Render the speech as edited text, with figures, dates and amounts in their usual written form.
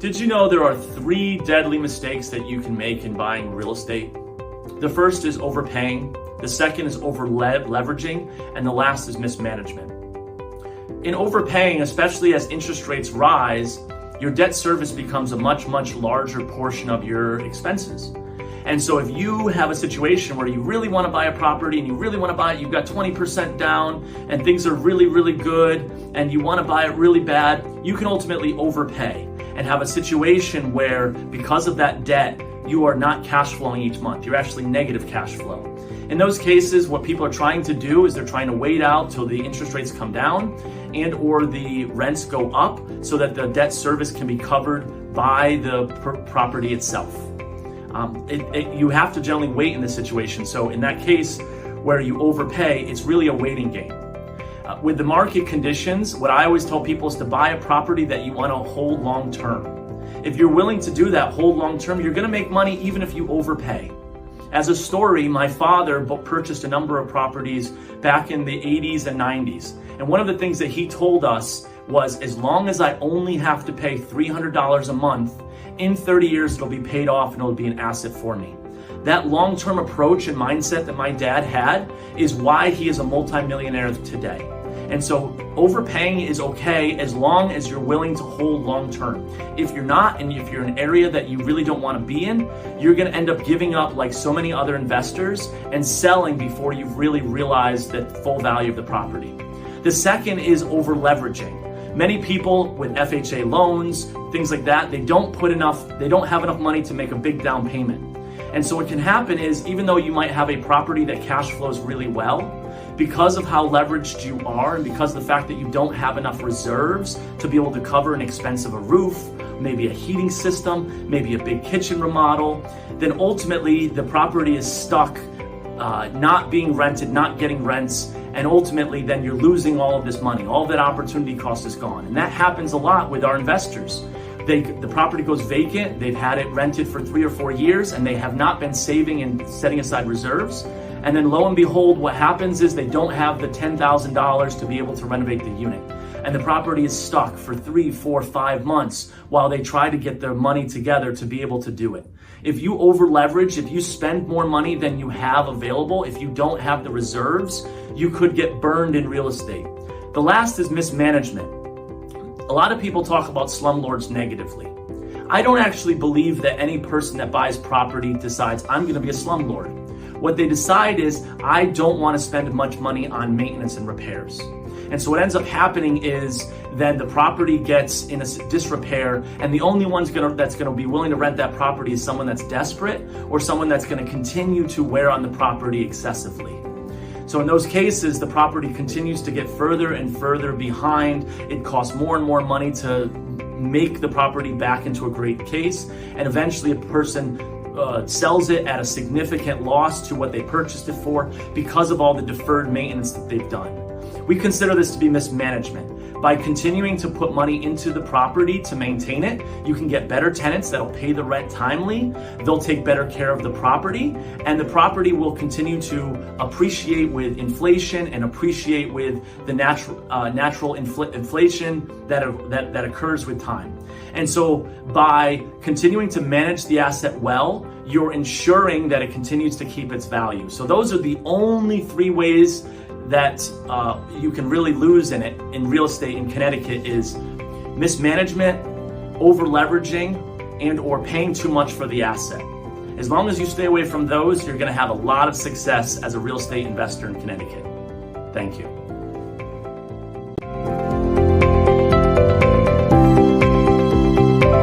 Did you know there are 3 deadly mistakes that you can make in buying real estate? The first is overpaying, the second is over-leveraging, and the last is mismanagement. In overpaying, especially as interest rates rise, your debt service becomes a much, much larger portion of your expenses. And so if you have a situation where you really want to buy a property and you really want to buy it, you've got 20% down and things are really, really good and you want to buy it really bad, you can ultimately overpay and have a situation where because of that debt, you are not cash flowing each month. You're actually negative cash flow. In those cases, what people are trying to do is they're trying to wait out till the interest rates come down and or the rents go up so that the debt service can be covered by the property itself. You have to generally wait in this situation. So in that case where you overpay, it's really a waiting game. With the market conditions, what I always tell people is to buy a property that you want to hold long term. If you're willing to do that, hold long term, you're going to make money even if you overpay. As a story, my father purchased a number of properties back in the 80s and 90s. And one of the things that he told us was, as long as I only have to pay $300 a month, in 30 years it'll be paid off and it'll be an asset for me. That long-term approach and mindset that my dad had is why he is a multimillionaire today. And so overpaying is okay as long as you're willing to hold long-term. If you're not, and if you're in an area that you really don't want to be in, you're going to end up giving up like so many other investors and selling before you've really realized the full value of the property. The second is over-leveraging. Many people with FHA loans, things like that, they don't have enough money to make a big down payment. And so what can happen is, even though you might have a property that cash flows really well, because of how leveraged you are and because of the fact that you don't have enough reserves to be able to cover an expense of a roof, maybe a heating system, maybe a big kitchen remodel, then ultimately the property is stuck not being rented, not getting rents, and ultimately then you're losing all of this money. All of that opportunity cost is gone. And that happens a lot with our investors. The property goes vacant, they've had it rented for 3 or 4 years, and they have not been saving and setting aside reserves. And then lo and behold, what happens is they don't have the $10,000 to be able to renovate the unit. And the property is stuck for 3, 4, 5 months while they try to get their money together to be able to do it. If you over leverage, if you spend more money than you have available, if you don't have the reserves, you could get burned in real estate. The last is mismanagement. A lot of people talk about slumlords negatively. I don't actually believe that any person that buys property decides, I'm going to be a slumlord. What they decide is, I don't want to spend much money on maintenance and repairs. And so what ends up happening is then the property gets in a disrepair, and the only one that's going to be willing to rent that property is someone that's desperate or someone that's going to continue to wear on the property excessively. So in those cases, the property continues to get further and further behind. It costs more and more money to make the property back into a great case, and eventually a person sells it at a significant loss to what they purchased it for because of all the deferred maintenance that they've done. We consider this to be mismanagement. By continuing to put money into the property to maintain it, you can get better tenants that'll pay the rent timely, they'll take better care of the property, and the property will continue to appreciate with inflation and appreciate with the natural inflation that occurs with time. And so by continuing to manage the asset well, you're ensuring that it continues to keep its value. So those are the only 3 ways that you can really lose in it in real estate in Connecticut is mismanagement, over leveraging, and or paying too much for the asset. As long as you stay away from those, you're going to have a lot of success as a real estate investor in Connecticut. Thank you.